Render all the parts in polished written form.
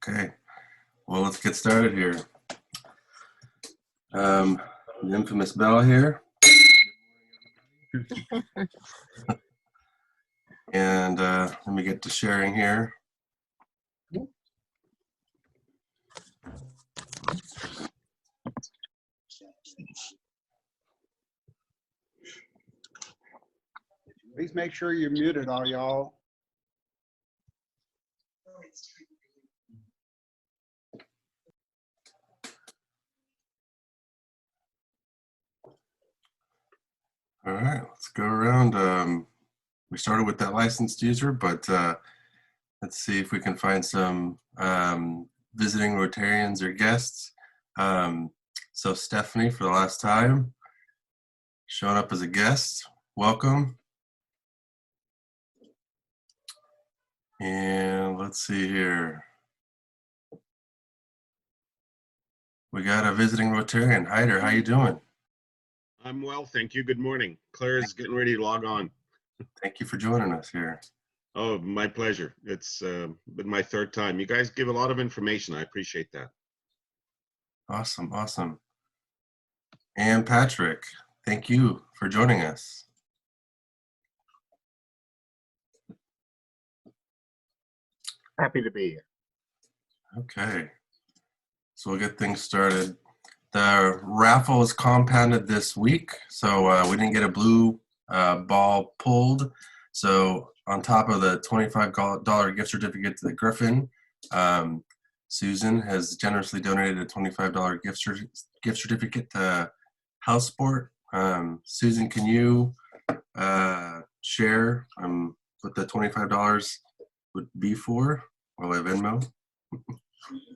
Okay, well, let's get started here. The infamous bell here. And let me get to sharing here. Please make sure you're muted, all y'all. All right, let's go around. We started with that licensed user, but let's see if we can find some visiting Rotarians or guests. So Stephanie, for the last time, showing up as a guest, welcome. And let's see here. We got a visiting Rotarian. Hyder, how you doing? I'm well, thank you. Good morning. Claire's getting ready to log on. Thank you for joining us here. Oh, my pleasure. It's been my third time. You guys give a lot of information. I appreciate that. Awesome, awesome. And Patrick, thank you for joining us. Happy to be here. Okay, so we'll get things started. The raffle is compounded this week, so we didn't get a blue ball pulled. So on top of the $25 gift certificate to the Griffin, Susan has generously donated a $25 gift certificate to HealthSPORT. Susan, can you share what the $25 would be for? Will I Venmo?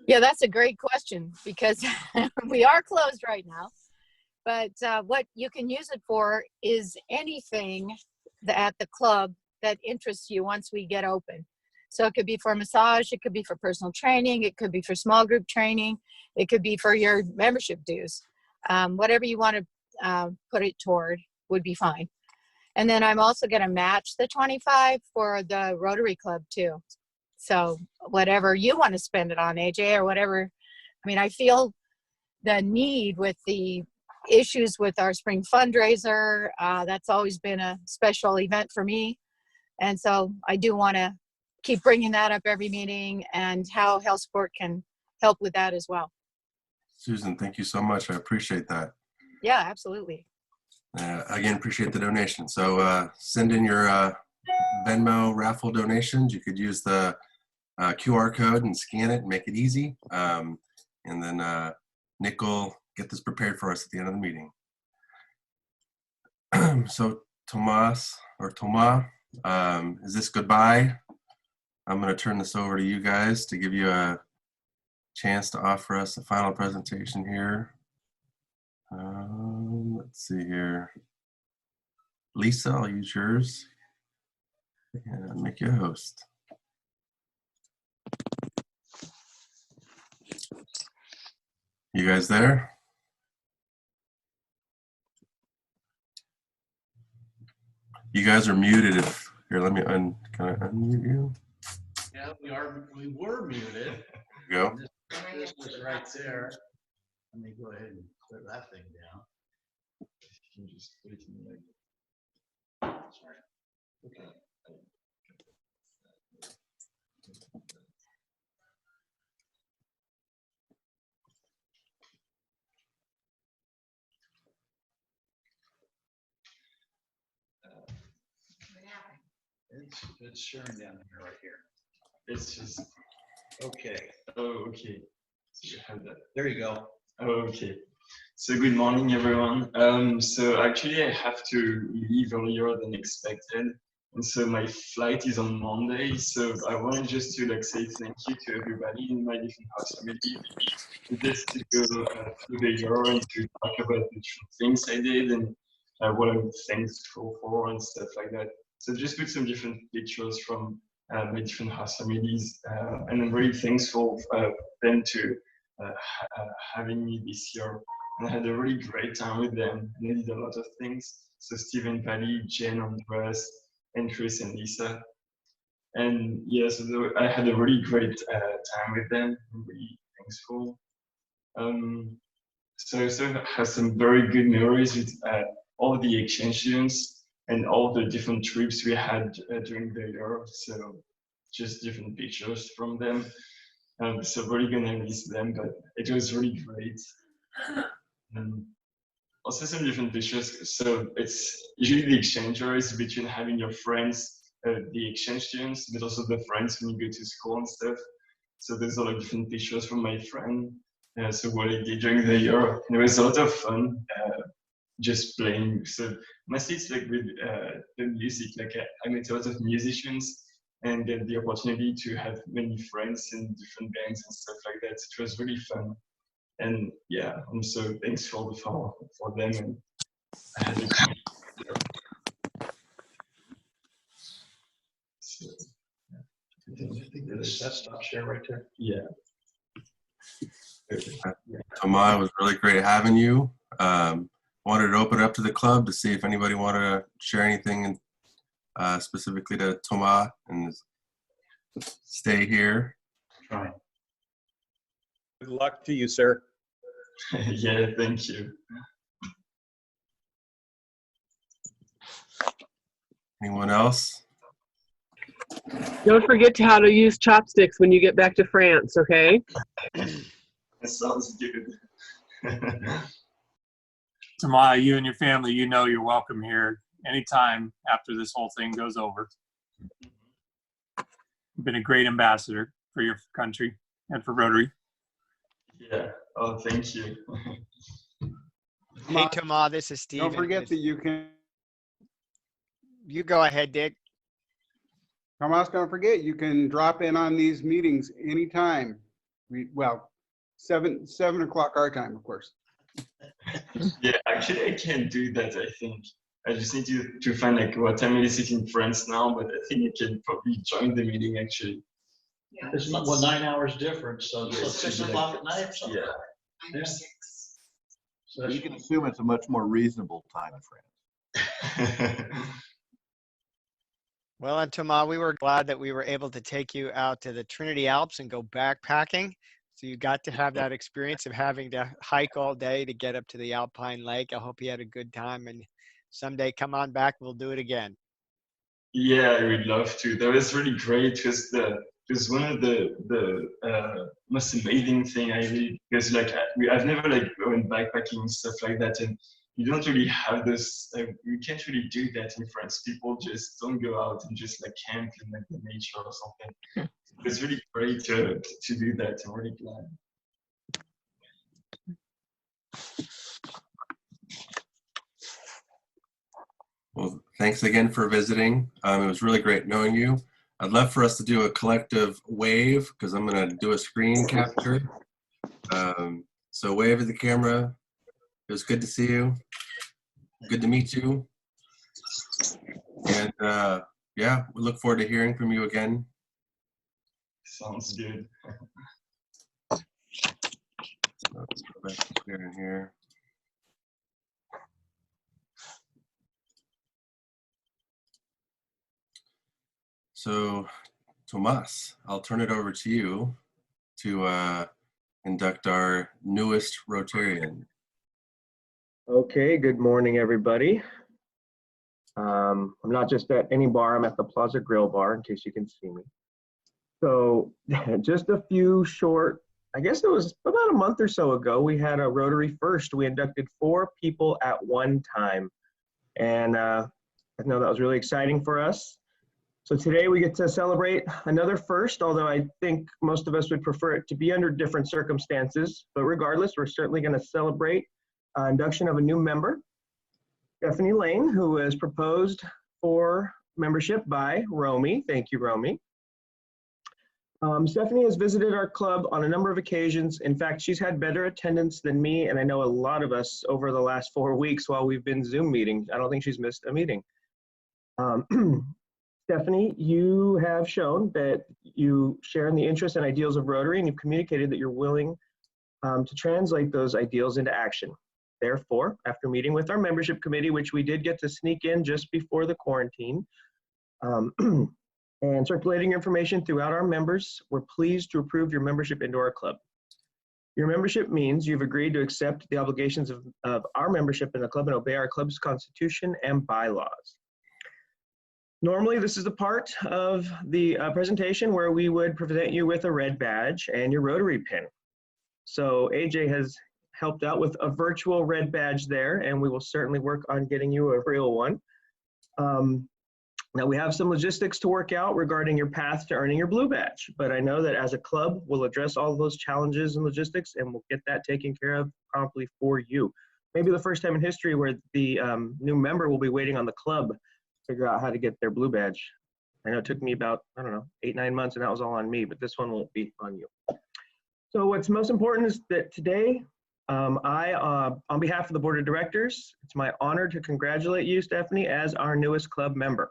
Yeah, that's a great question because we are closed right now. But what you can use it for is anything at the club that interests you once we get open. So it could be for massage, it could be for personal training, it could be for small group training, it could be for your membership dues. Whatever you want to put it toward would be fine. And then I'm also going to match the 25 for the Rotary Club too. So whatever you want to spend it on, AJ, or whatever. I mean, I feel the need with the issues with our spring fundraiser. That's always been a special event for me. And so I do want to keep bringing that up every meeting and how HealthSPORT can help with that as well. Susan, thank you so much. I appreciate that. Yeah, absolutely. Again, appreciate the donation. So send in your Venmo raffle donations. You could use the QR code and scan it and make it easy. And then Nick will get this prepared for us at the end of the meeting. So Tomas, is this goodbye? I'm going to turn this over to you guys to give you a chance to offer us a final presentation here. Let's see here. Lisa, I'll use yours and make you a host. You guys there? You guys are muted. Here, let me can I unmute you? Yeah, we were muted. There you go. This was right there. Let me go ahead and clear that thing down. You can just put it in the Sorry. Okay. It's sharing down here, right here. It's just Okay. oh, okay. So you have that. There you go. Oh, okay. So good morning, everyone. So actually, I have to leave earlier than expected, and so my flight is on Monday. So I wanted just to say thank you to everybody in my different house community, just to go through the year and to talk about the different things I did and what I'm thankful for and stuff like that. So just put some different pictures from my different house families, and I'm really thankful for them to having me this year. And I had a really great time with them, and I did a lot of things. So Stephen, Patty, Jen, Andreas, and Chris and Lisa. And yeah, so I had a really great time with them. I'm really thankful. So I also have some very good memories with all the exchange students and all the different trips we had during the year. So just different pictures from them. So really gonna miss them, but it was really great. Also some different pictures. So it's usually the exchanges between having your friends, the exchange students, but also the friends when you go to school and stuff. So there's a lot of different pictures from my friend. So what I did during the year, and it was a lot of fun just playing. So mostly it's like with the music, like I met a lot of musicians and get the opportunity to have many friends in different bands and stuff like that. It was really fun. And yeah, I'm so thankful for them. And I had a so, yeah. I think that's stop share right there. Yeah. Thomas, it was really great having you. Wanted to open it up to the club to see if anybody wanted to share anything specifically to Thomas and stay here. Try. Good luck to you, sir. Yeah, thank you. Anyone else? Don't forget how to use chopsticks when you get back to France, okay? That sounds good. Tamaya, you and your family, you know you're welcome here anytime after this whole thing goes over. You've been a great ambassador for your country and for Rotary. Yeah. Oh, thank you. Hey, Thomas, this is Steve. Don't forget that you can, You go ahead, Dick. Thomas, don't forget, you can drop in on these meetings anytime. Well, 7 o'clock our time, of course. Yeah, actually, I can do that, I think. I just need to find like what time it is in France now, but I think I can probably join the meeting actually. It's not, well, 9 hours difference, so it's like Yes, 6 o'clock at night or something. Yeah. So You can assume it's a much more reasonable time frame. Well, and Thomas, we were glad that we were able to take you out to the Trinity Alps and go backpacking. So you got to have that experience of having to hike all day to get up to the Alpine Lake. I hope you had a good time, and someday come on back, we'll do it again. Yeah, I would love to. That was really great because one of the most amazing thing I really, because like I've never like gone backpacking and stuff like that, and you don't really have this. You can't really do that in France. People just don't go out and just like camp in like the nature or something. It's really great to do that. I'm really glad. Well, thanks again for visiting. It was really great knowing you. I'd love for us to do a collective wave because I'm going to do a screen capture. So wave at the camera. It was good to see you. Good to meet you. And yeah, we look forward to hearing from you again. Sounds good. Let's go back to sharing here. So, Tomas, I'll turn it over to you to induct our newest Rotarian. Okay, good morning, everybody. I'm not just at any bar, I'm at the Plaza Grill Bar, in case you can see me. So just a few short, I guess it was about a month or so ago, we had a Rotary First. We inducted 4 people at one time. And I know that was really exciting for us. So today we get to celebrate another first, although I think most of us would prefer it to be under different circumstances. But regardless, we're certainly going to celebrate induction of a new member, Stephanie Lane, who was proposed for membership by Romy. Thank you, Romy. Stephanie has visited our club on a number of occasions. In fact, she's had better attendance than me, and I know a lot of us over the last 4 weeks while we've been Zoom meeting. I don't think she's missed a meeting. Stephanie, you have shown that you share in the interests and ideals of Rotary, and you've communicated that you're willing to translate those ideals into action. Therefore, after meeting with our membership committee, which we did get to sneak in just before the quarantine, and circulating information throughout our members. We're pleased to approve your membership into our club. Your membership means you've agreed to accept the obligations of our membership in the club and obey our club's constitution and bylaws. Normally, this is the part of the presentation where we would present you with a red badge and your Rotary pin. So AJ has helped out with a virtual red badge there, and we will certainly work on getting you a real one. Now we have some logistics to work out regarding your path to earning your blue badge, but I know that as a club, we'll address all of those challenges and logistics, and we'll get that taken care of promptly for you. Maybe the first time in history where the new member will be waiting on the club to figure out how to get their blue badge. I know it took me about, I don't know, 8-9 months, and that was all on me, but this one won't be on you. So what's most important is that today, on behalf of the board of directors, it's my honor to congratulate you, Stephanie, as our newest club member.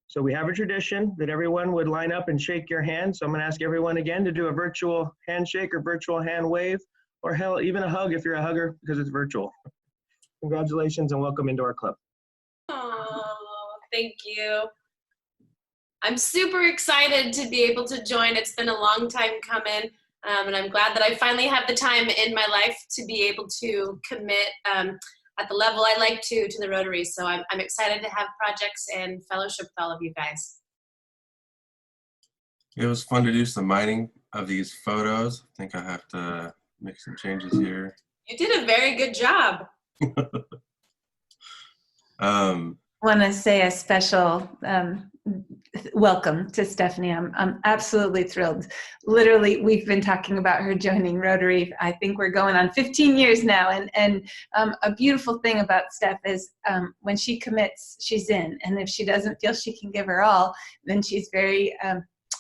So we have a tradition that everyone would line up and shake your hand. So I'm gonna ask everyone again to do a virtual handshake or virtual hand wave, or hell, even a hug if you're a hugger, because it's virtual. Congratulations and welcome into our club. Oh, thank you. I'm super excited to be able to join. It's been a long time coming. And I'm glad that I finally have the time in my life to be able to commit at the level I like to the Rotary. So I'm excited to have projects and fellowship with all of you guys. It was fun to do some mining of these photos. I think I have to make some changes here. You did a very good job. Want to say a special welcome to Stephanie. I'm absolutely thrilled. Literally, we've been talking about her joining Rotary. I think we're going on 15 years now. And a beautiful thing about Steph is when she commits, she's in. And if she doesn't feel she can give her all, then she's very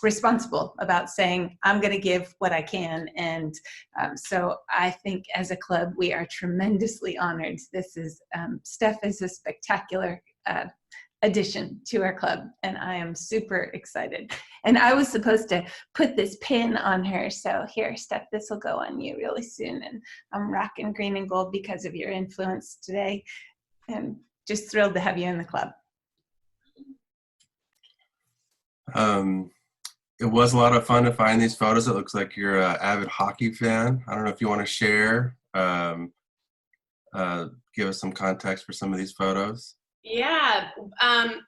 responsible about saying, I'm going to give what I can. And so I think as a club, we are tremendously honored. This is, Steph is a spectacular addition to our club, and I am super excited. And I was supposed to put this pin on her, so here, Steph, this will go on you really soon. And I'm rocking green and gold because of your influence today, and just thrilled to have you in the club. It was a lot of fun to find these photos. It looks like you're an avid hockey fan. I don't know if you want to share, give us some context for some of these photos. Yeah,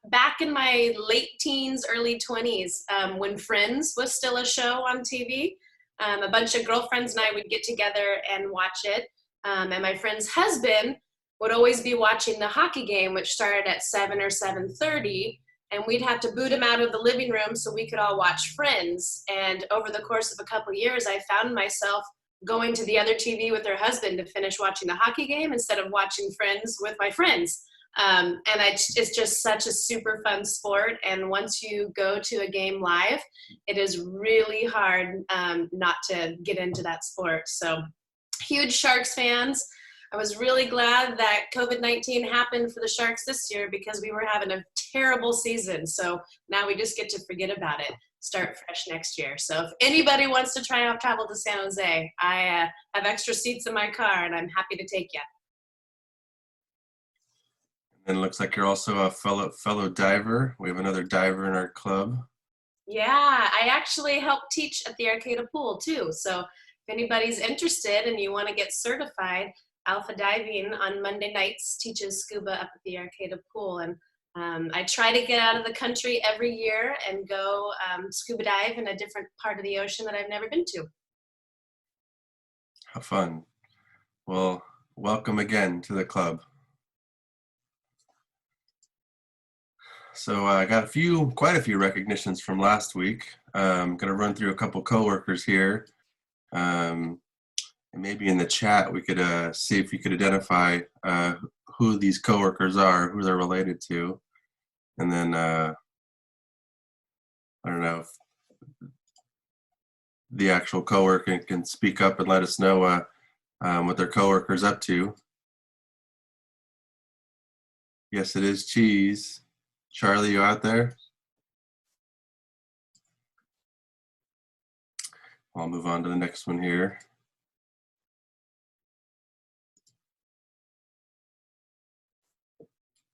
back in my late teens, early 20s, when Friends was still a show on TV, a bunch of girlfriends and I would get together and watch it. And my friend's husband would always be watching the hockey game, which started at 7 or 7:30. And we'd have to boot him out of the living room so we could all watch Friends. And over the course of a couple of years, I found myself going to the other TV with her husband to finish watching the hockey game instead of watching Friends with my friends. And it's just such a super fun sport. And once you go to a game live, it is really hard not to get into that sport. So huge Sharks fans. I was really glad that COVID-19 happened for the Sharks this year because we were having a terrible season. So now we just get to forget about it, start fresh next year. So if anybody wants to try out travel to San Jose, I have extra seats in my car and I'm happy to take you. And it looks like you're also a fellow diver. We have another diver in our club. Yeah, I actually help teach at the Arcata Pool too. So if anybody's interested and you want to get certified, Alpha Diving on Monday nights teaches scuba up at the Arcata Pool. And I try to get out of the country every year and go scuba dive in a different part of the ocean that I've never been to. How fun. Well, welcome again to the club. So I got quite a few recognitions from last week. I'm going to run through a couple coworkers here. And maybe in the chat we could see if you could identify who these coworkers are, who they're related to. And then, I don't know if the actual coworker can speak up and let us know what their coworker's up to. Yes, it is Cheese. Charlie, you out there? I'll move on to the next one here.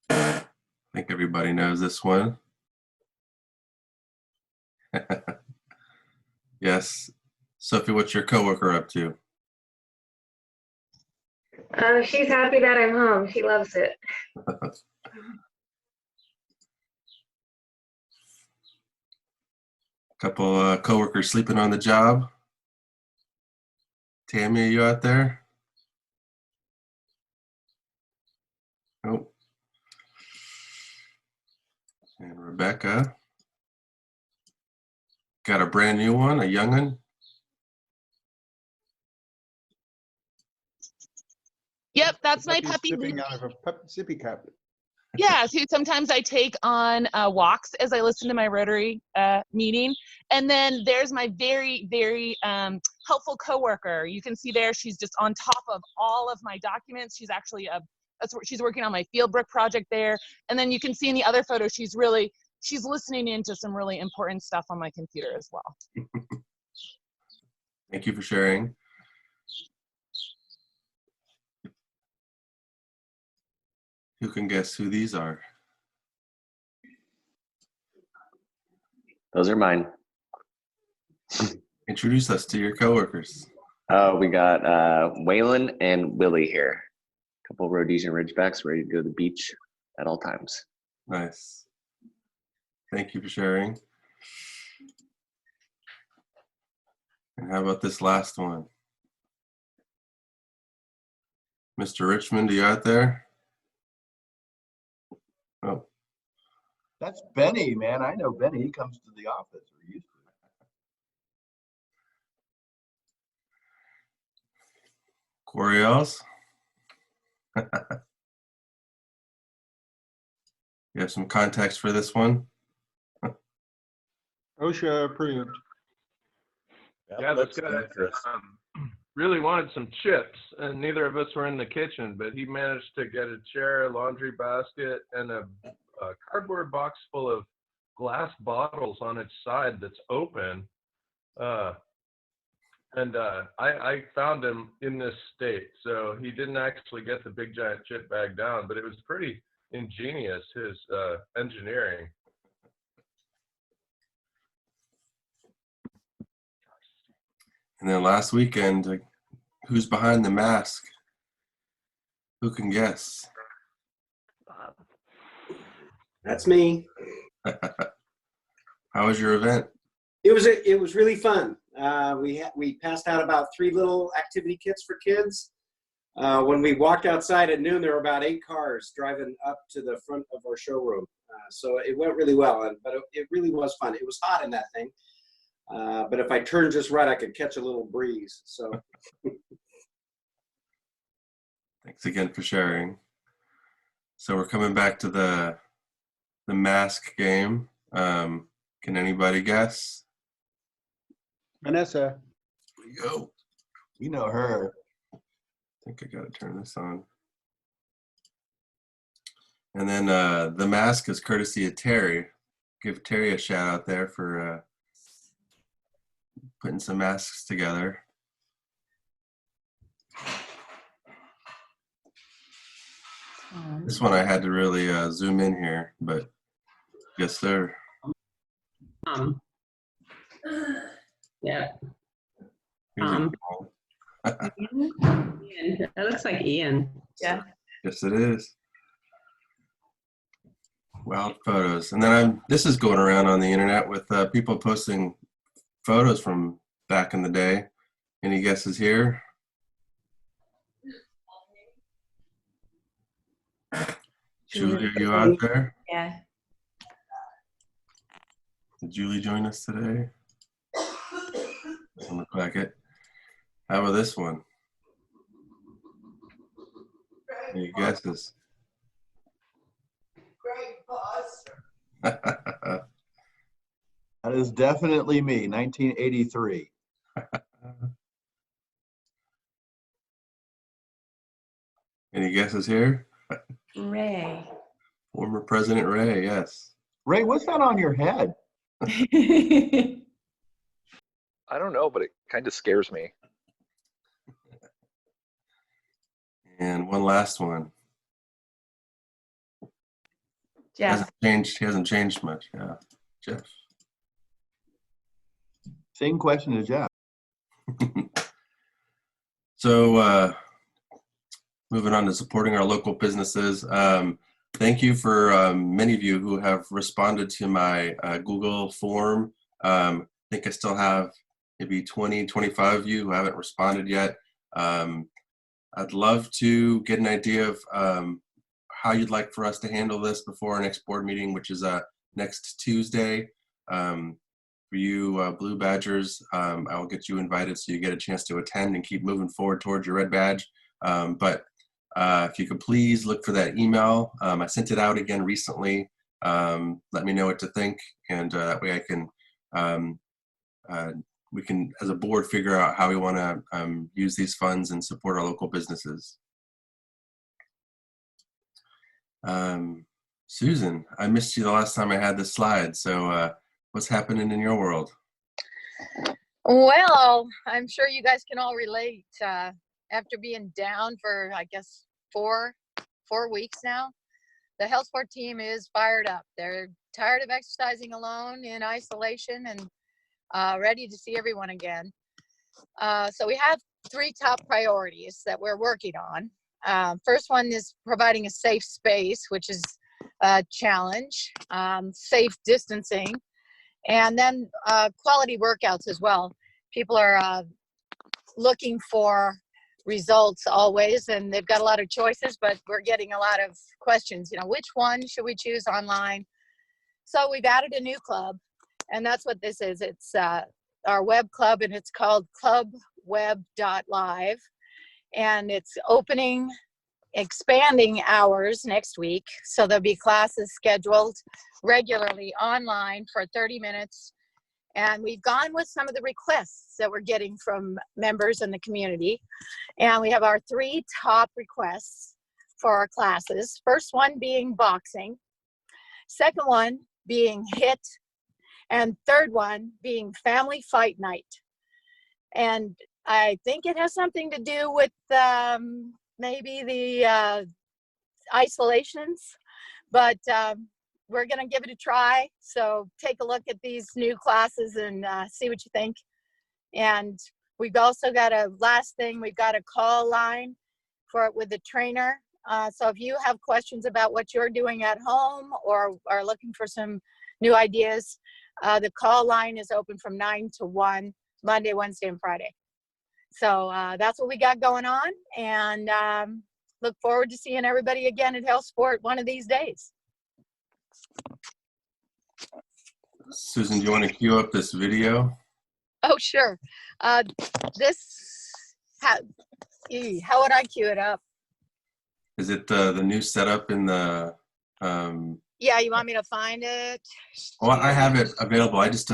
I think everybody knows this one. Yes. Sophie, what's your coworker up to? She's happy that I'm home. She loves it. Couple coworkers sleeping on the job. Tammy, are you out there? Oh. And Rebecca. Got a brand new one, a young'un. Yep, that's my Puppy's puppy. sipping out of a sippy cup. Yeah, who sometimes I take on walks as I listen to my Rotary meeting. And then there's my very, very helpful coworker. You can see there, she's just on top of all of my documents. She's actually she's working on my Fieldbrook project there. And then you can see in the other photo, she's listening into some really important stuff on my computer as well. Thank you for sharing. Who can guess who these are? Those are mine. Introduce us to your coworkers. We got Waylon and Willie here. A couple Rhodesian Ridgebacks ready to go to the beach at all times. Nice. Thank you for sharing. And how about this last one? Mr. Richmond, are you out there? Oh. That's Benny, man. I know Benny. He comes to the office. Or used to. Corey Ells? You have some context for this one? OSHA approved. Yeah, that's good. Really wanted some chips, and neither of us were in the kitchen, but he managed to get a chair, a laundry basket, and a cardboard box full of glass bottles on its side that's open. I found him in this state, so he didn't actually get the big giant chip bag down, but it was pretty ingenious, his engineering. And then last weekend, who's behind the mask? Who can guess? That's me. How was your event? It was really fun. We passed out about 3 little activity kits for kids. When we walked outside at noon, there were about 8 cars driving up to the front of our showroom. So it went really well, but it really was fun. It was hot in that thing. But if I turned just right, I could catch a little breeze. So Thanks again for sharing. So we're coming back to the mask game. Can anybody guess? Vanessa. Here we go. You know her. I think I gotta turn this on. And then the mask is courtesy of Terry. Give Terry a shout out there for putting some masks together. This one I had to really zoom in here, but yes, sir. Yeah. Here's a good one. Ian. That looks like Ian. Yeah. Yes, it is. Wild photos. And then this is going around on the internet with people posting photos from back in the day. Any guesses here? Julie, are you out there? Yeah. Did Julie join us today? Doesn't look like it. How about this one? Any guesses? That is definitely me, 1983. Any guesses here? Ray. Former President Ray, yes. Ray, what's that on your head? I don't know, but it kind of scares me. And one last one. Jeff. He hasn't changed much. Yeah. Jeff. Same question as Jeff. So moving on to supporting our local businesses. Thank you for many of you who have responded to my Google form. I think I still have maybe 20, 25 of you who haven't responded yet. I'd love to get an idea of how you'd like for us to handle this before our next board meeting, which is next Tuesday. For you Blue Badgers, I will get you invited so you get a chance to attend and keep moving forward towards your red badge. But if you could please look for that email. I sent it out again recently. Let me know what to think, and that way I can, we can, as a board, figure out how we want to use these funds and support our local businesses. Susan, I missed you the last time I had this slide, so what's happening in your world? Well, I'm sure you guys can all relate. After being down for, I guess, four weeks now, the HealthSPORT team is fired up. They're tired of exercising alone in isolation and ready to see everyone again. So we have 3 top priorities that we're working on. First one is providing a safe space, which is a challenge, safe distancing, and then quality workouts as well. People are looking for results always, and they've got a lot of choices, but we're getting a lot of questions, you know, which one should we choose online? So we've added a new club, and that's what this is. It's our web club, and it's called clubweb.live, and it's expanding hours next week. So there'll be classes scheduled regularly online for 30 minutes. And we've gone with some of the requests that we're getting from members in the community. And we have our 3 top requests for our classes. First one being boxing. Second one being HIIT. And third one being family fight night. And I think it has something to do with maybe the isolations, but we're going to give it a try. So take a look at these new classes and see what you think. And we've also got we've got a call line with the trainer. So if you have questions about what you're doing at home or are looking for some new ideas, the call line is open from 9 to 1, Monday, Wednesday, and Friday. So that's what we got going on, and look forward to seeing everybody again at HealthSPORT one of these days. Susan, do you want to cue up this video? Oh, sure. How would I cue it up? Is it the new setup in the? Yeah, you want me to find it? Well, I have it available. I just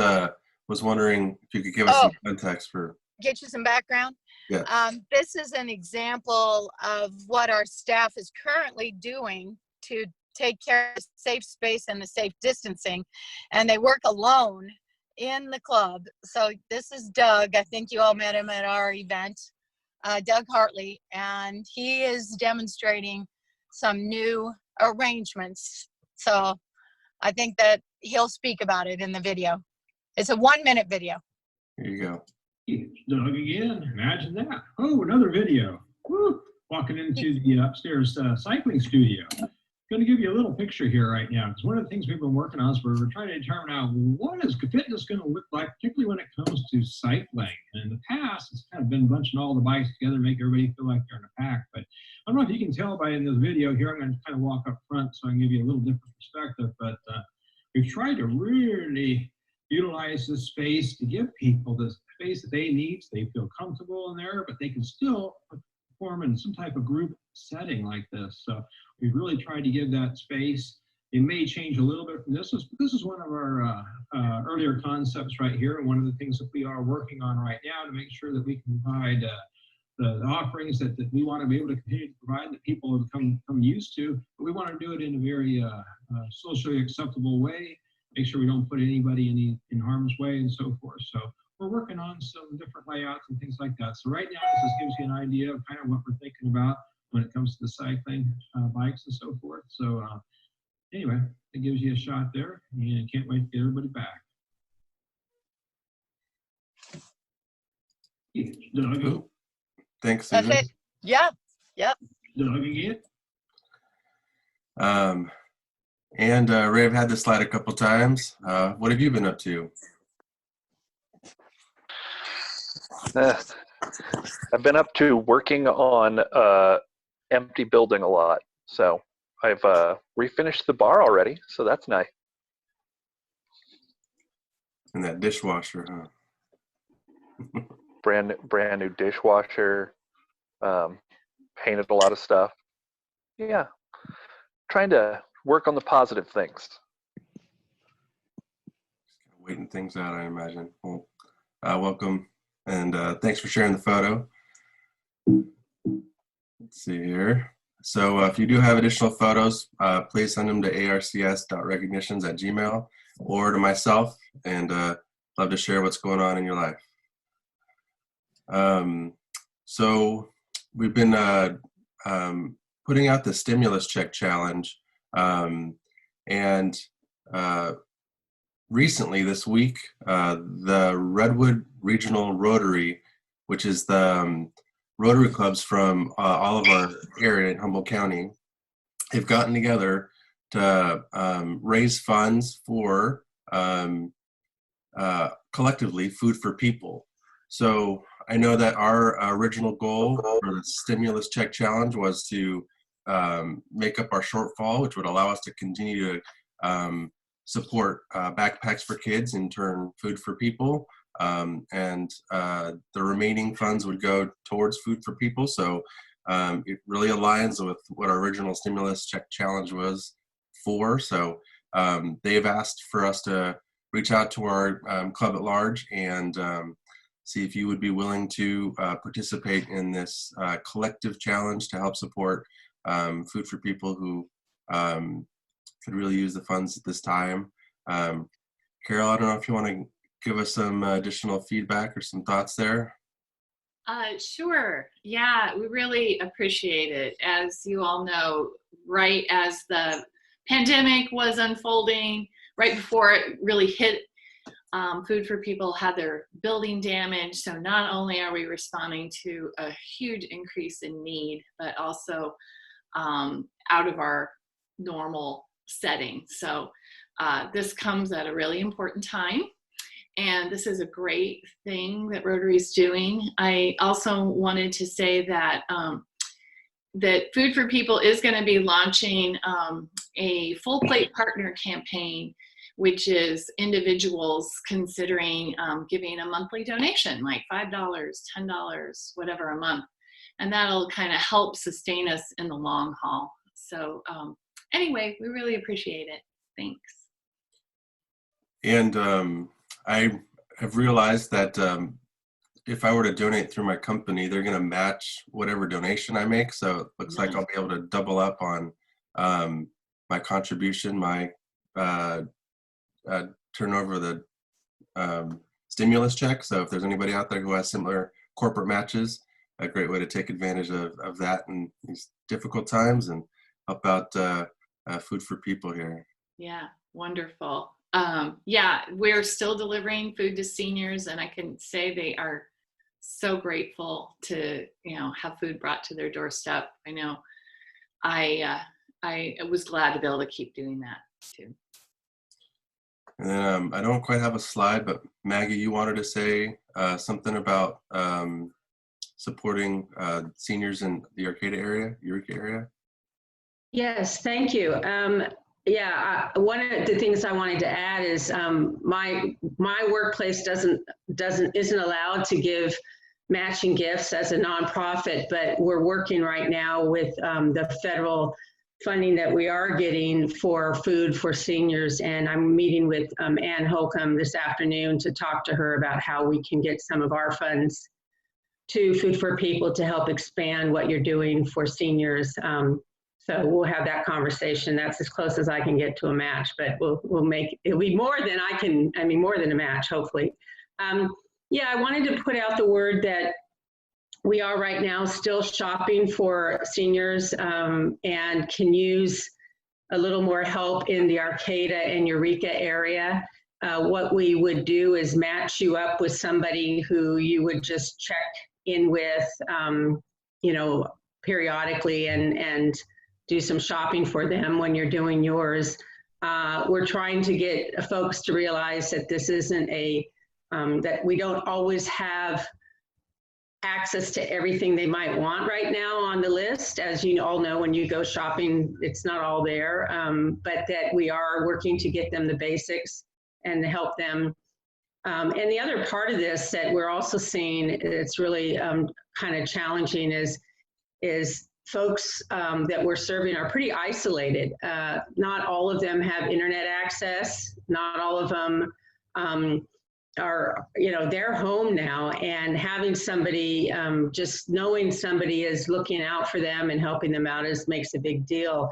was wondering if you could give us some context for. Get you some background. Yeah. This is an example of what our staff is currently doing to take care of safe space and the safe distancing, and they work alone in the club. So this is Doug. I think you all met him at our event, Doug Hartley, and he is demonstrating some new arrangements. So I think that he'll speak about it in the video. It's a 1-minute video. Here you go. It's Doug again. Imagine that. Oh, another video. Woo. Walking into the upstairs cycling studio. Going to give you a little picture here right now, because one of the things we've been working on is we're trying to determine out what is fitness going to look like, particularly when it comes to cycling. And in the past, it's kind of been bunching all the bikes together, make everybody feel like they're in a pack. But I don't know if you can tell by in this video here, I'm going to kind of walk up front so I can give you a little different perspective. But we've tried to really utilize this space to give people the space that they need so they feel comfortable in there, but they can still perform in some type of group setting like this. So we've really tried to give that space. It may change a little bit from this. This is one of our earlier concepts right here, and one of the things that we are working on right now to make sure that we can provide the offerings that we want to be able to continue to provide that people have become used to, but we want to do it in a very socially acceptable way, make sure we don't put anybody in harm's way and so forth. So we're working on some different layouts and things like that. So right now, this gives you an idea of kind of what we're thinking about when it comes to the cycling bikes and so forth. So anyway, it gives you a shot there, and can't wait to get everybody back. Ooh, thanks, That's Susan. it. Yeah. Yep. And Ray, I've had this slide a couple times. What have you been up to? I've been up to working on empty building a lot. So I've refinished the bar already, so that's nice. And that dishwasher, huh? Brand new dishwasher. Painted a lot of stuff. Yeah, trying to work on the positive things. Waiting things out, I imagine. Well, welcome, and thanks for sharing the photo. Let's see here. So if you do have additional photos, please send them to arcs.recognitions@gmail.com or to myself, and love to share what's going on in your life. So we've been putting out the stimulus check challenge, and recently this week, the Redwood Regional Rotary, which is the Rotary clubs from all of our area in Humboldt County, have gotten together to raise funds for collectively Food for People. So I know that our original goal for the stimulus check challenge was to make up our shortfall, which would allow us to continue to support backpacks for kids, in turn Food for People, and the remaining funds would go towards Food for People. So it really aligns with what our original stimulus check challenge was for. So they've asked for us to reach out to our club at large and see if you would be willing to participate in this collective challenge to help support Food for People who could really use the funds at this time. Carol, I don't know if you want to give us some additional feedback or some thoughts there. Sure. Yeah, we really appreciate it. As you all know, right as the pandemic was unfolding, right before it really hit, Food for People had their building damage. So not only are we responding to a huge increase in need, but also out of our normal setting. So this comes at a really important time. And this is a great thing that Rotary is doing. I also wanted to say that that Food for People is going to be launching a full plate partner campaign, which is individuals considering giving a monthly donation, like $5, $10, whatever a month. And that'll kind of help sustain us in the long haul. So anyway, we really appreciate it. Thanks. And I have realized that if I were to donate through my company, they're going to match whatever donation I make. So it looks like I'll be able to double up on my contribution, my turn over the stimulus check. So if there's anybody out there who has similar corporate matches, a great way to take advantage of that in these difficult times and help out Food for People here. Yeah, wonderful. Yeah, we're still delivering food to seniors, and I can say they are so grateful to, have food brought to their doorstep. I know I was glad to be able to keep doing that too. And then I don't quite have a slide, but Maggie, you wanted to say something about supporting seniors in the Eureka area? Yes, thank you. Yeah, one of the things I wanted to add is my workplace isn't allowed to give matching gifts as a nonprofit, but we're working right now with the federal funding that we are getting for food for seniors, and I'm meeting with Ann Holcomb this afternoon to talk to her about how we can get some of our funds to Food for People to help expand what you're doing for seniors. So we'll have that conversation. That's as close as I can get to a match, but we'll make, it'll be more than more than a match, hopefully. Yeah, I wanted to put out the word that we are right now still shopping for seniors and can use a little more help in the Arcata and Eureka area. what we would do is match you up with somebody who you would just check in with, you know, periodically and do some shopping for them when you're doing yours. We're trying to get folks to realize that this isn't that we don't always have access to everything they might want right now on the list. As you all know, when you go shopping, it's not all there, but that we are working to get them the basics and to help them. And the other part of this that we're also seeing, it's really kind of challenging, is folks that we're serving are pretty isolated. Not all of them have internet access. Not all of them are, you know, they're home now, and having somebody, just knowing somebody is looking out for them and helping them out makes a big deal.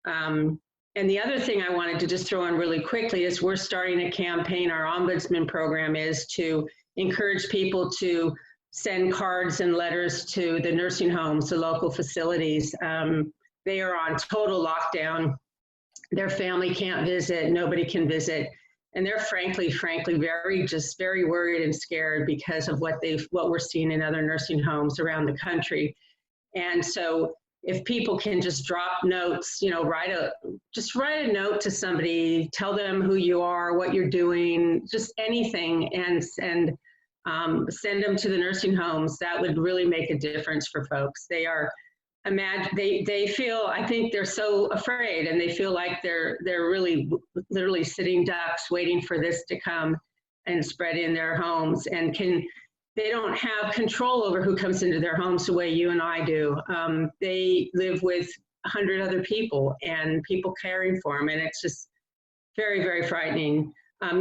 And the other thing I wanted to just throw in really quickly is we're starting a campaign. Our ombudsman program is to encourage people to send cards and letters to the nursing homes, the local facilities. They are on total lockdown. Their family can't visit, nobody can visit. And they're frankly, very worried and scared because of what we're seeing in other nursing homes around the country. And so if people can just drop notes, you know, just write a note to somebody, tell them who you are, what you're doing, just anything, and send them to the nursing homes, that would really make a difference for folks. They are, they feel, I think they're so afraid, and they feel like they're really literally sitting ducks waiting for this to come and spread in their homes, and they don't have control over who comes into their homes the way you and I do. They live with 100 other people and people caring for them, and it's just very, very frightening.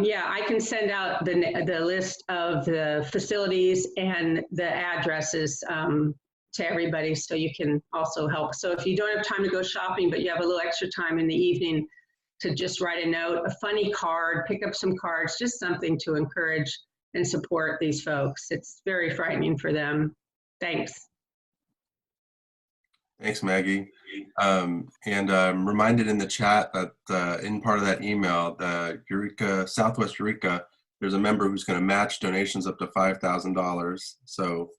Yeah, I can send out the list of the facilities and the addresses to everybody, so you can also help. So if you don't have time to go shopping, but you have a little extra time in the evening to just write a note, a funny card, pick up some cards, just something to encourage and support these folks. It's very frightening for them. Thanks. Thanks, Maggie. And I'm reminded in the chat that in part of that email, the Southwest Eureka, there's a member who's going to match donations up to $5,000. So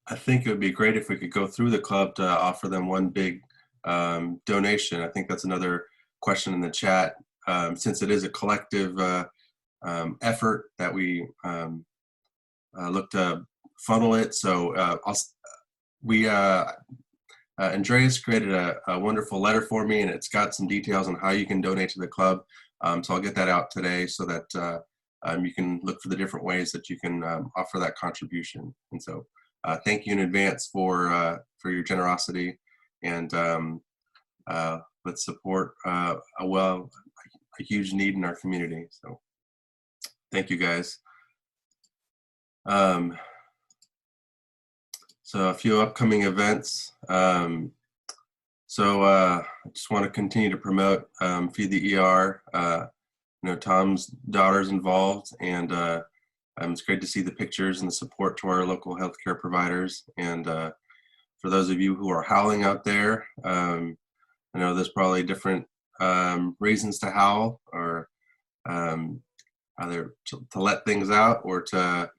I think it would be great if we could go through the club to offer them one big donation. I think that's another question in the chat. Since it is a collective effort that we look to funnel it. So Andreas created a wonderful letter for me, and it's got some details on how you can donate to the club. So I'll get that out today so that you can look for the different ways that you can offer that contribution. And so thank you in advance for your generosity, and let's support a huge need in our community. So thank you, guys. So a few upcoming events. I just want to continue to promote Feed the ER. You know, Tom's daughter's involved, and it's great to see the pictures and the support to our local healthcare providers. And for those of you who are howling out there, I know there's probably different reasons to howl, or either to let things out, or to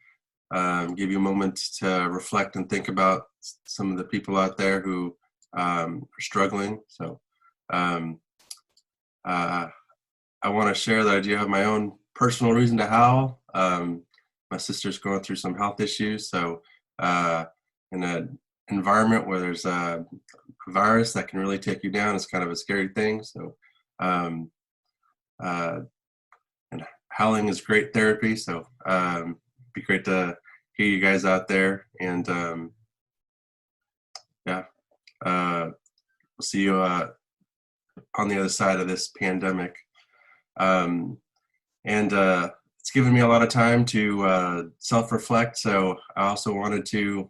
give you a moment to reflect and think about some of the people out there who are struggling. So I want to share that I do have my own personal reason to howl. My sister's going through some health issues, so in an environment where there's a virus that can really take you down, it's kind of a scary thing. So and howling is great therapy, so it'd be great to hear you guys out there. And yeah, we'll see you on the other side of this pandemic. It's given me a lot of time to self-reflect, so I also wanted to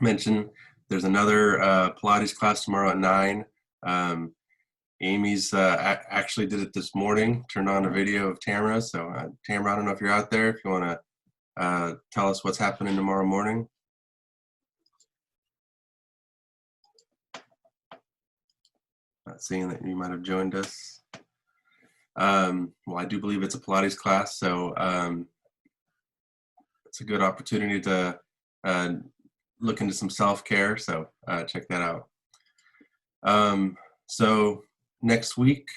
mention there's another Pilates class tomorrow at 9. Amy's actually did it this morning, turned on a video of Tamara. So Tamara, I don't know if you're out there, if you want to tell us what's happening tomorrow morning. Not seeing that you might have joined us. Well, I do believe it's a Pilates class, so it's a good opportunity to look into some self-care, so check that out. So next week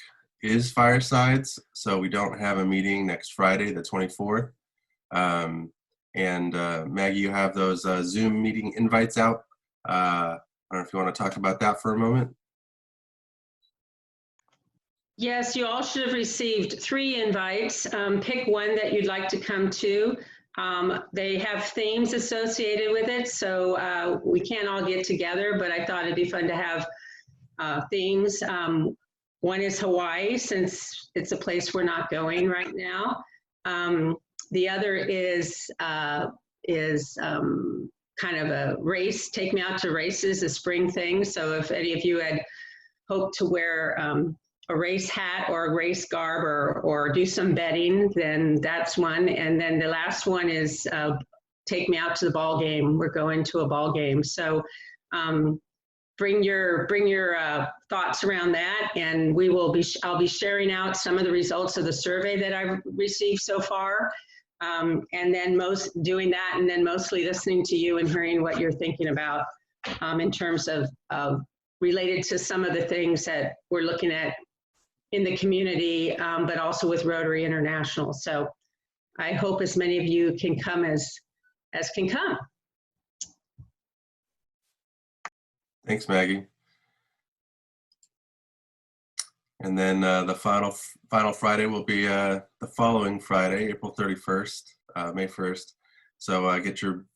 is Firesides, so we don't have a meeting next Friday, the 24th. And Maggie, you have those Zoom meeting invites out. I don't know if you want to talk about that for a moment. Yes, you all should have received 3 invites. Pick one that you'd like to come to. They have themes associated with it, so we can't all get together, but I thought it'd be fun to have themes. One is Hawaii, since it's a place we're not going right now. The other is kind of a race, take me out to races, a spring thing. So if any of you had hoped to wear a race hat or a race garb or do some betting, then that's one. And then the last one is take me out to the ball game. We're going to a ball game. So bring your thoughts around that, and I'll be sharing out some of the results of the survey that I've received so far. And then doing that, and then mostly listening to you and hearing what you're thinking about in terms of related to some of the things that we're looking at in the community, but also with Rotary International. So I hope as many of you can come as can come. Thanks, Maggie. And then the final Friday will be the following Friday, April 31st, May 1st. So get your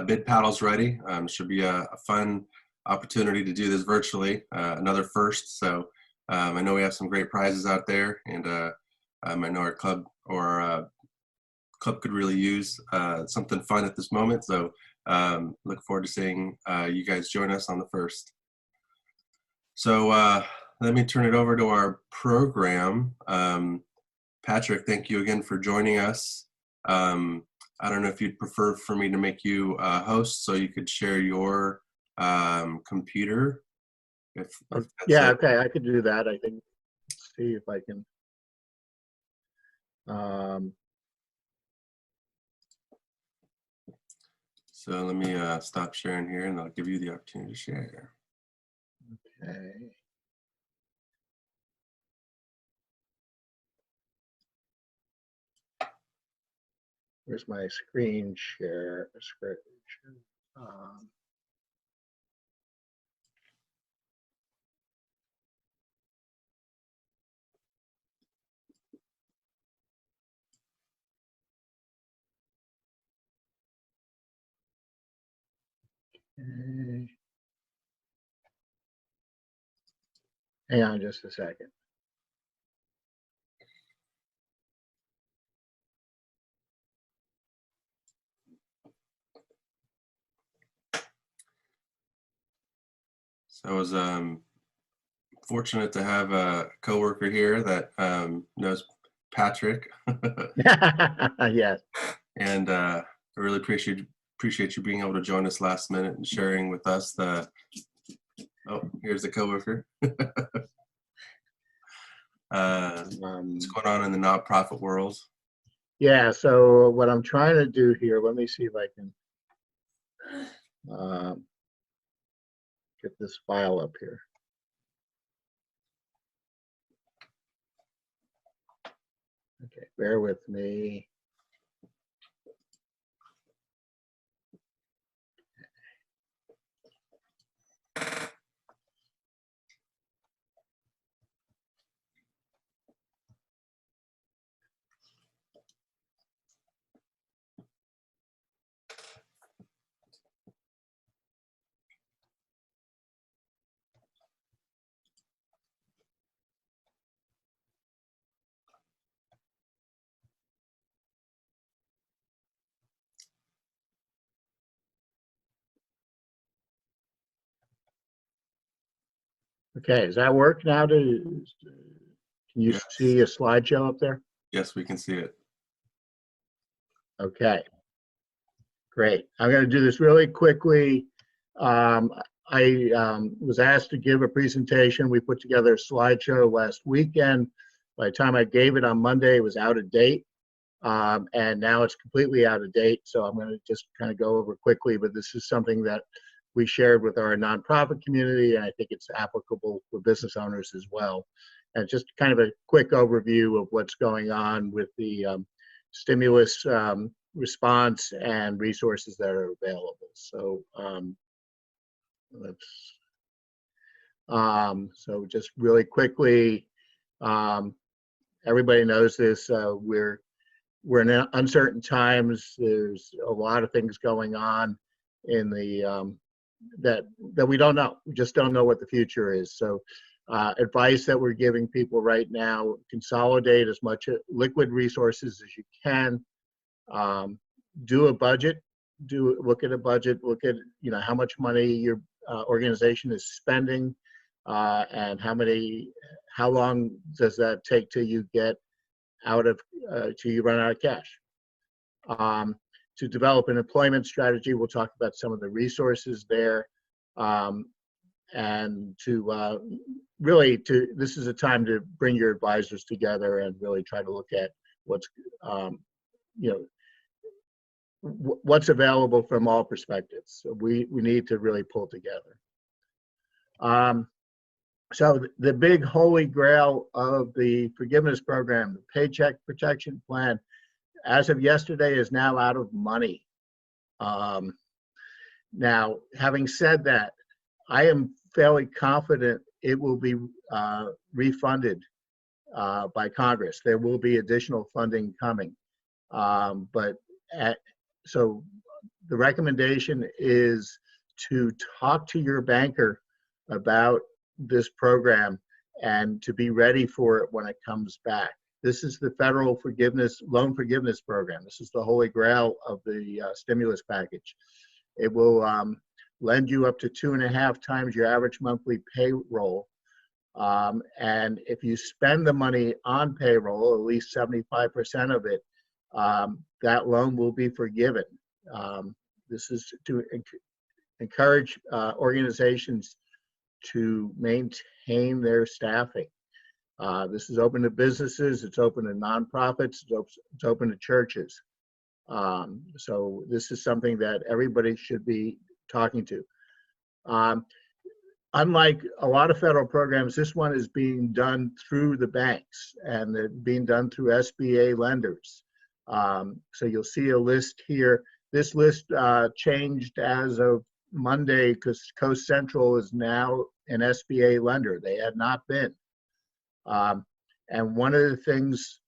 bid paddles ready. Should be a fun opportunity to do this virtually, another first. So I know we have some great prizes out there, and I know our club could really use something fun at this moment. So look forward to seeing you guys join us on the 1st. So let me turn it over to our program. Patrick, thank you again for joining us. I don't know if you'd prefer for me to make you a host so you could share your computer. Yeah, okay, I could do that. I think, see if I can. So let me stop sharing here, and I'll give you the opportunity to share. Okay. Where's my screen share? Okay. Hang on just a second. So I was fortunate to have a coworker here that knows Patrick. Yes. And I really appreciate you being able to join us last minute and sharing with us the. Oh, here's the coworker. What's going on in the nonprofit world? Yeah, so what I'm trying to do here, let me see if I can get this file up here. Okay, bear with me. Okay, does that work now? Can you see a slideshow up there? Yes, we can see it. Okay, great. I'm going to do this really quickly. was asked to give a presentation. We put together a slideshow last weekend. By the time I gave it on Monday, it was out of date. And now it's completely out of date. So I'm going to just kind of go over quickly, but this is something that we shared with our nonprofit community, and I think it's applicable for business owners as well. And just kind of a quick overview of what's going on with the stimulus response and resources that are available. So so just really quickly, everybody knows this. We're in uncertain times. There's a lot of things going on in the that we don't know. We just don't know what the future is. So advice that we're giving people right now: consolidate as much liquid resources as you can. Do a budget. Look at a budget. Look at how much money your organization is spending, and how long does that take till you get out of till you run out of cash. To develop an employment strategy, we'll talk about some of the resources there, and to really this is a time to bring your advisors together and really try to look at what's what's available from all perspectives. So we need to really pull together. So the big holy grail of the forgiveness program, the Paycheck Protection Plan, as of yesterday, is now out of money. Now, having said that, I am fairly confident it will be refunded by Congress. There will be additional funding coming. So the recommendation is to talk to your banker about this program and to be ready for it when it comes back. This is the federal loan forgiveness program. This is the holy grail of the stimulus package. It will lend you up to 2.5 times your average monthly payroll. And if you spend the money on payroll, at least 75% of it, that loan will be forgiven. This is to encourage organizations to maintain their staffing. This is open to businesses, it's open to nonprofits, it's open to churches. So this is something that everybody should be talking to. Unlike a lot of federal programs, this one is being done through the banks and they're being done through SBA lenders. So you'll see a list here. This list changed as of Monday because Coast Central is now an SBA lender. They had not been. And one of the things,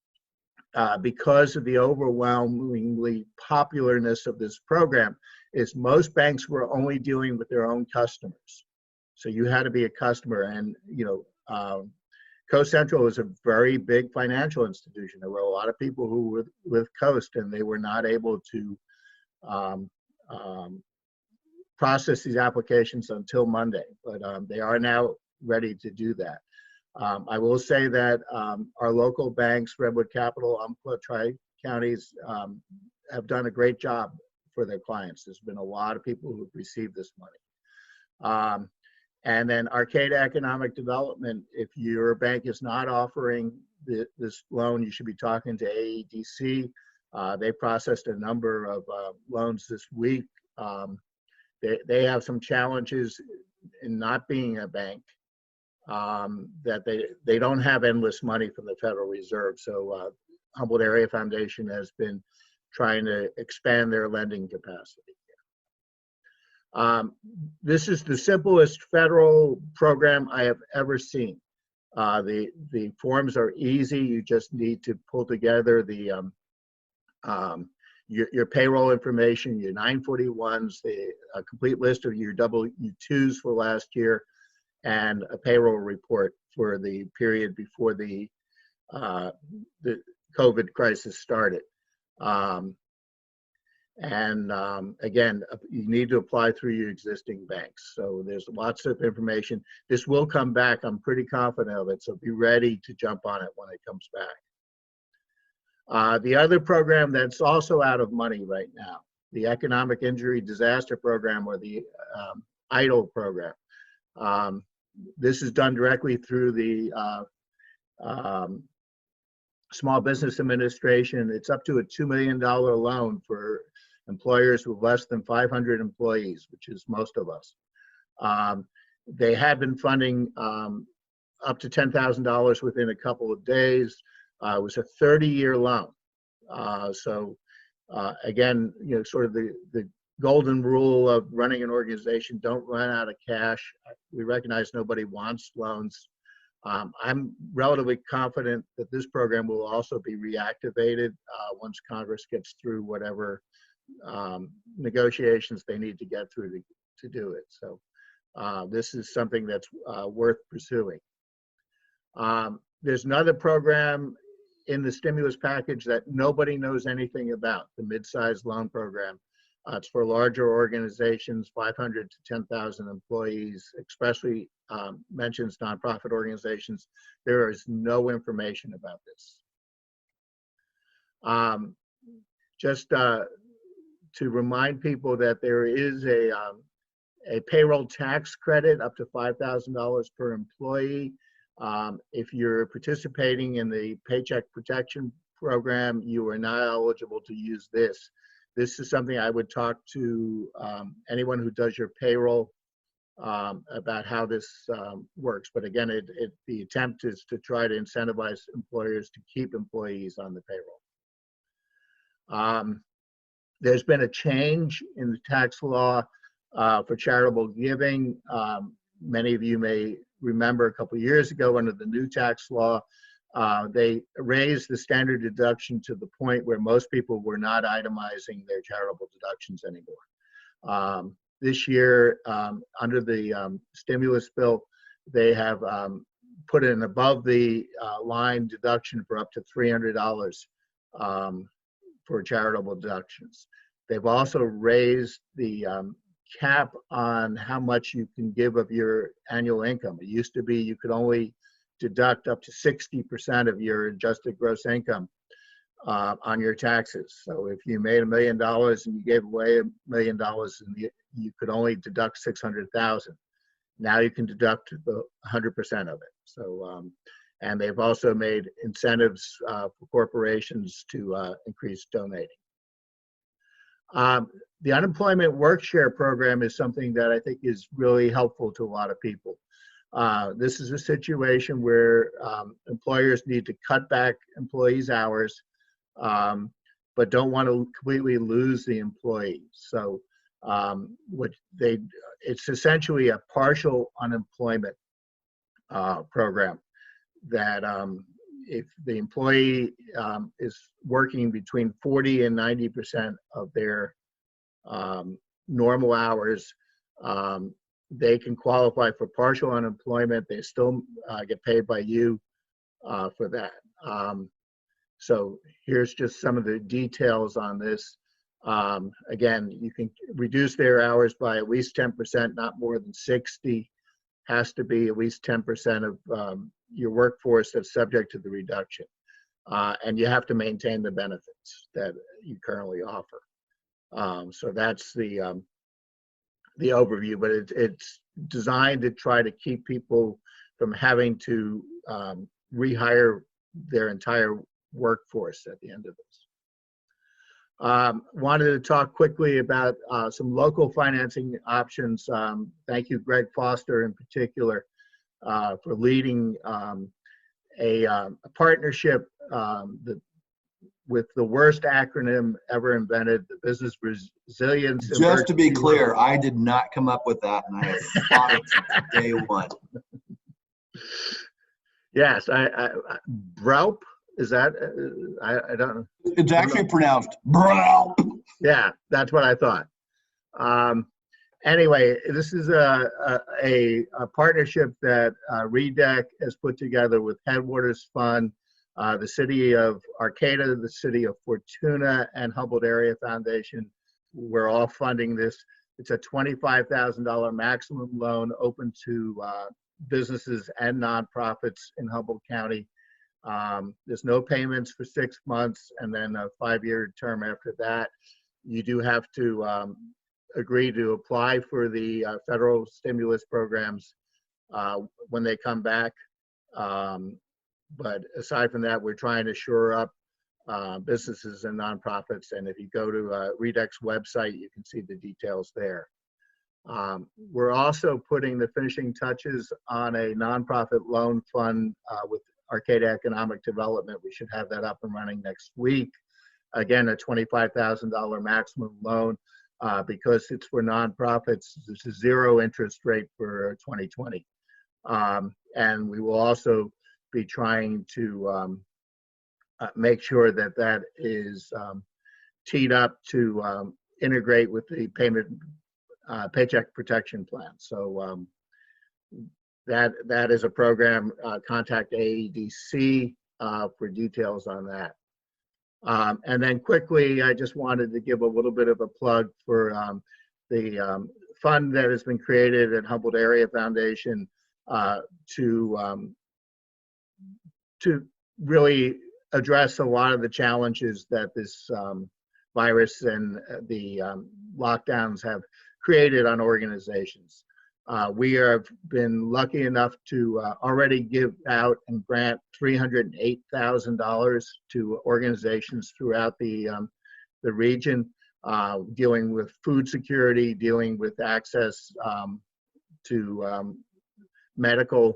because of the overwhelmingly popularness of this program, is most banks were only dealing with their own customers. So you had to be a customer. And, Coast Central is a very big financial institution. There were a lot of people who were with Coast and they were not able to process these applications until Monday, but they are now ready to do that. I will say that our local banks, Redwood Capital, Umpqua, Tri-Counties, have done a great job for their clients. There's been a lot of people who've received this money. And then Arcata Economic Development, if your bank is not offering this loan, you should be talking to AEDC. They processed a number of loans this week. They have some challenges in not being a bank, that they don't have endless money from the Federal Reserve. So Humboldt Area Foundation has been trying to expand their lending capacity. This is the simplest federal program I have ever seen. The forms are easy. You just need to pull together the your payroll information, your 941s, a complete list of your W-2s for last year, and a payroll report for the period before the COVID crisis started. Again, you need to apply through your existing banks. So there's lots of information. This will come back. I'm pretty confident of it. So be ready to jump on it when it comes back. The other program that's also out of money right now, the Economic Injury Disaster Program, or the EIDL program. This is done directly through the Small Business Administration. It's up to a $2 million loan for employers with less than 500 employees, which is most of us. They had been funding up to $10,000 within a couple of days. It was a 30-year loan. Again, sort of the golden rule of running an organization: don't run out of cash. We recognize nobody wants loans. I'm relatively confident that this program will also be reactivated once Congress gets through whatever negotiations they need to get through to do it. So this is something that's worth pursuing. There's another program in the stimulus package that nobody knows anything about, the mid-sized loan program. It's for larger organizations, 500 to 10,000 employees, especially mentions nonprofit organizations. There is no information about this. Just to remind people that there is a payroll tax credit up to $5,000 per employee. If you're participating in the Paycheck Protection Program, you are not eligible to use this. This is something I would talk to anyone who does your payroll about how this works. But again, the attempt is to try to incentivize employers to keep employees on the payroll. There's been a change in the tax law for charitable giving. Many of you may remember a couple of years ago, under the new tax law, they raised the standard deduction to the point where most people were not itemizing their charitable deductions anymore. This year, under the stimulus bill, they have put an above the line deduction for up to $300 for charitable deductions. They've also raised the cap on how much you can give of your annual income. It used to be you could only deduct up to 60% of your adjusted gross income on your taxes. So if you made $1 million and you gave away $1 million, and you could only deduct 600,000. Now you can deduct the 100% of it. So, and they've also made incentives for corporations to increase donating. The unemployment work share program is something that I think is really helpful to a lot of people. This is a situation where employers need to cut back employees' hours, but don't want to completely lose the employee. So it's essentially a partial unemployment program that if the employee is working between 40 and 90% of their normal hours, they can qualify for partial unemployment. They still get paid by you for that. So here's just some of the details on this. Again, you can reduce their hours by at least 10%, not more than 60. Has to be at least 10% of your workforce that's subject to the reduction. And you have to maintain the benefits that you currently offer. So that's the overview, but it's designed to try to keep people from having to rehire their entire workforce at the end of this. Wanted to talk quickly about some local financing options. Thank you, Greg Foster in particular, for leading a partnership with the worst acronym ever invented, the Business Resilience. Just to be clear, I did not come up with that, and I have thought it since day one. Yes, BRELP, is that, I don't know. It's actually pronounced BRELP. Yeah, that's what I thought. Anyway, this is a partnership that REDEC has put together with Headwaters Fund, the City of Arcata, the City of Fortuna, and Humboldt Area Foundation. We're all funding this. It's a $25,000 maximum loan open to businesses and nonprofits in Humboldt County. There's no payments for 6 months and then a 5-year term after that. You do have to agree to apply for the federal stimulus programs when they come back. But aside from that, we're trying to shore up businesses and nonprofits. And if you go to REDEC's website, you can see the details there. We're also putting the finishing touches on a nonprofit loan fund with Arcata Economic Development. We should have that up and running next week. Again, a $25,000 maximum loan because it's for nonprofits. It's a 0 interest rate for 2020. And we will also be trying to make sure that that is teed up to integrate with the Paycheck Protection Plan. So that is a program. Contact AEDC for details on that. And then quickly, I just wanted to give a little bit of a plug for the fund that has been created at Humboldt Area Foundation to really address a lot of the challenges that this virus and the lockdowns have created on organizations. We have been lucky enough to already give out and grant $308,000 to organizations throughout the region, dealing with food security, dealing with access to medical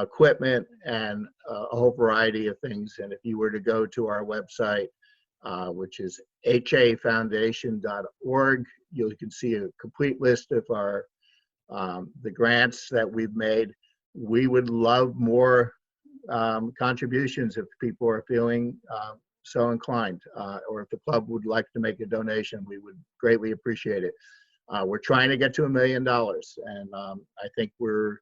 equipment, and a whole variety of things. And if you were to go to our website, which is hafoundation.org, you can see a complete list of our the grants that we've made. We would love more contributions if people are feeling so inclined, or if the club would like to make a donation, we would greatly appreciate it. We're trying to get to $1 million, and I think we're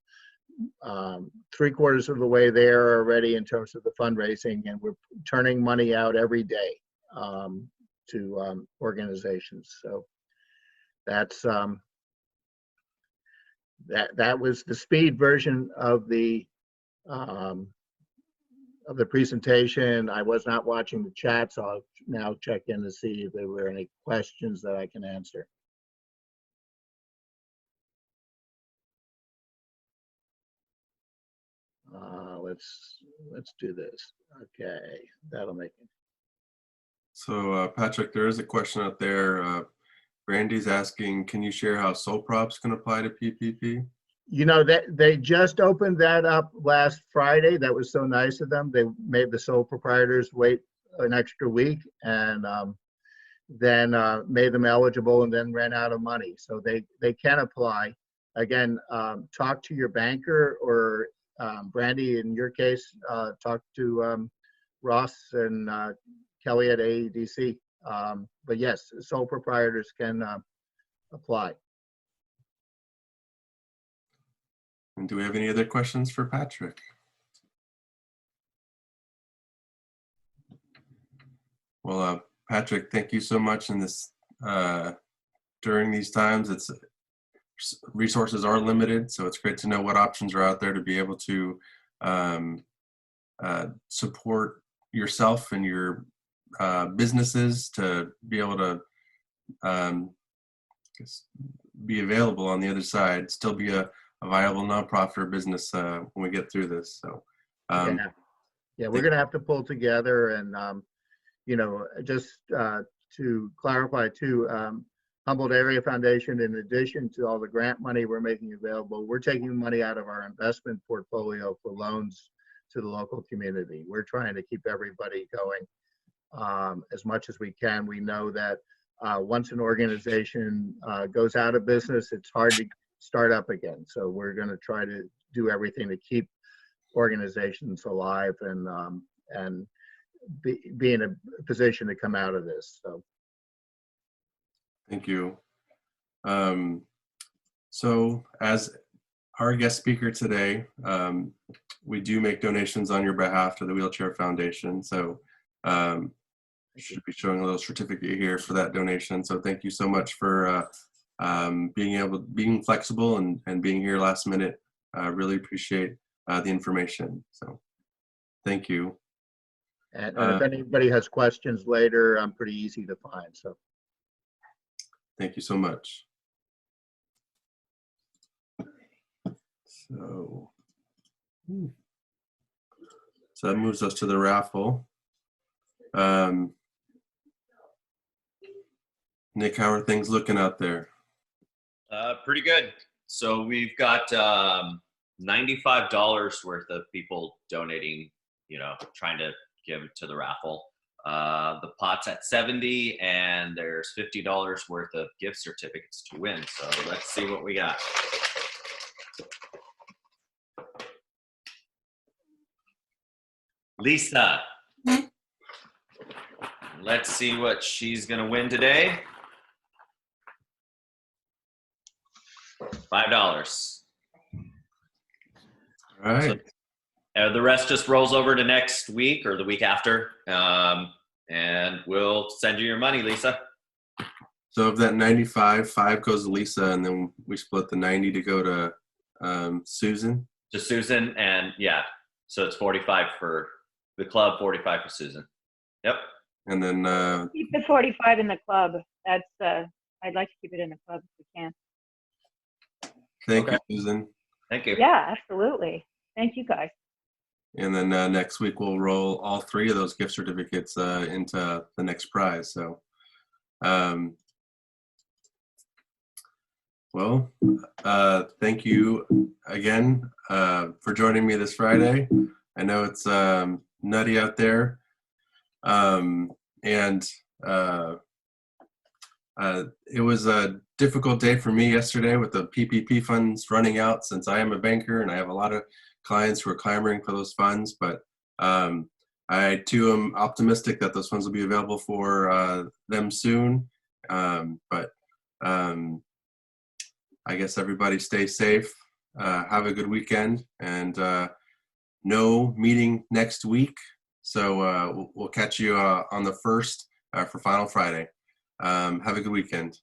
3/4 of the way there already in terms of the fundraising, and we're turning money out every day to organizations. So that's that was the speed version of the presentation. I was not watching the chat, so I'll now check in to see if there were any questions that I can answer. Let's do this. Okay, that'll make it. So Patrick, there is a question out there. Brandy's asking, can you share how sole props can apply to PPP? You know, that they just opened that up last Friday. That was so nice of them. They made the sole proprietors wait an extra week, and then made them eligible, and then ran out of money. So they can apply. Again, talk to your banker, or Brandy, in your case, talk to Ross and Kelly at AEDC. But yes, sole proprietors can apply. And do we have any other questions for Patrick? Well, Patrick, thank you so much. In this during these times, resources are limited, so it's great to know what options are out there to be able to support yourself and your businesses, to be able to be available on the other side, still be a viable nonprofit or business when we get through this. So yeah, we're gonna have to pull together, and you know, just to clarify too, Humboldt Area Foundation, in addition to all the grant money we're making available, we're taking money out of our investment portfolio for loans to the local community. We're trying to keep everybody going as much as we can. We know that once an organization goes out of business, it's hard to start up again. So we're going to try to do everything to keep organizations alive and be in a position to come out of this. So. Thank you. So as our guest speaker today, we do make donations on your behalf to the Wheelchair Foundation. So you should be showing a little certificate here for that donation. So thank you so much for being flexible and being here last minute. Really appreciate the information. So thank you. And if anybody has questions later, I'm pretty easy to find. So. Thank you so much. So that moves us to the raffle. Nick, how are things looking out there? Pretty good. So we've got $95 worth of people donating, trying to give to the raffle. The pot's at 70 and there's $50 worth of gift certificates to win. So let's see what we got. Lisa. Let's see what she's gonna win today. $5. All right. So, the rest just rolls over to next week or the week after, and we'll send you your money, Lisa. So of that 95, 5 goes to Lisa, and then we split the 90 to go to Susan. To Susan, and yeah, so it's 45 for the club, 45 for Susan. Yep. And then Keep the 45 in the club. That's I'd like to keep it in the club if we can. Thank you, Susan. Thank you. Yeah, absolutely. Thank you, guys. And then next week we'll roll all 3 of those gift certificates into the next prize. So, well, thank you again for joining me this Friday. I know it's nutty out there, and it was a difficult day for me yesterday with the PPP funds running out, since I am a banker and I have a lot of clients who are clamoring for those funds. But I too am optimistic that those funds will be available for them soon. But I guess everybody stay safe, have a good weekend, and no meeting next week. So we'll catch you on the 1st for Final Friday. Have a good weekend.